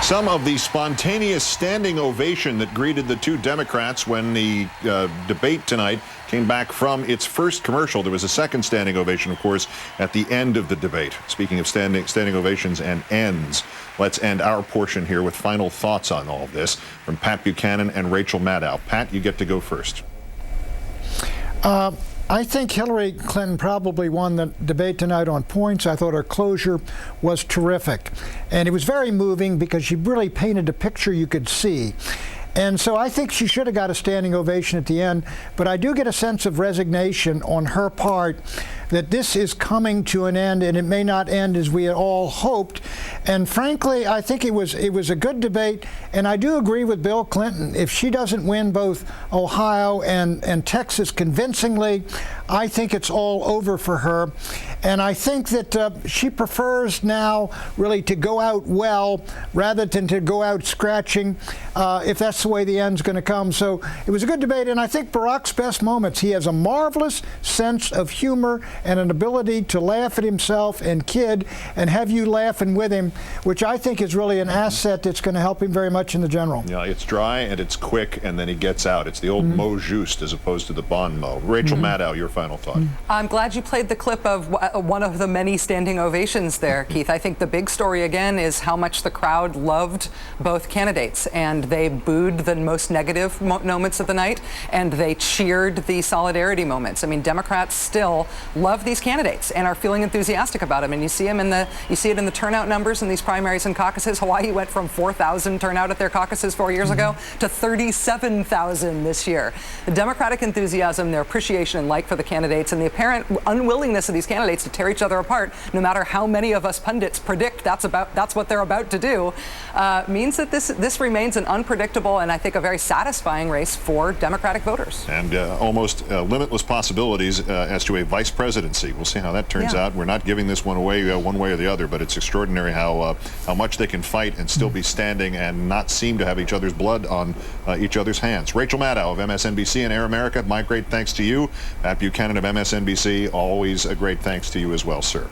Some of the spontaneous standing ovation that greeted the two Democrats when the debate tonight came back from its first commercial. There was a second standing ovation, of course, at the end of the debate. Speaking of standing ovations and ends, let's end our portion here with final thoughts on all of this from Pat Buchanan and Rachel Maddow. Pat, you get to go first. I think Hillary Clinton probably won the debate tonight on points. I thought her closure was terrific. And it was very moving because she really painted a picture you could see. And so I think she should have got a standing ovation at the end. But I do get a sense of resignation on her part that this is coming to an end, and it may not end as we had all hoped. And frankly, I think it was a good debate. And I do agree with Bill Clinton. If she doesn't win both Ohio and Texas convincingly, I think it's all over for her. And I think that she prefers now really to go out well rather than to go out scratching, if that's the way the end's going to come. So it was a good debate, and I think Barack's best moments, he has a marvelous sense of humor and an ability to laugh at himself and kid and have you laughing with him, which I think is really an asset that's going to help him very much in the general. Yeah, it's dry and it's quick, and then he gets out. It's the old mot juste as opposed to the bon mot. Rachel Maddow, your final thought. I'm glad you played the clip of one of the many standing ovations there, Keith. I think the big story again is how much the crowd loved both candidates, and they booed the most negative moments of the night, and they cheered the solidarity moments. I mean, Democrats still love these candidates and are feeling enthusiastic about them, and you see it in the turnout numbers in these primaries and caucuses. Hawaii went from 4,000 turnout at their caucuses 4 years ago to 37,000 this year. The Democratic enthusiasm, their appreciation and like for the candidates, and the apparent unwillingness of these candidates to tear each other apart, no matter how many of us pundits predict that's what they're about to do, means that this remains an unpredictable and I think a very satisfying race for Democratic voters. And almost limitless possibilities as to a vice presidency. We'll see how that turns out. We're not giving this one away one way or the other, but it's extraordinary how much they can fight and still be standing and not seem to have each other's blood on each other's hands. Rachel Maddow of MSNBC and Air America, my great thanks to you. Pat Buchanan of MSNBC, always a great thanks to you as well, sir.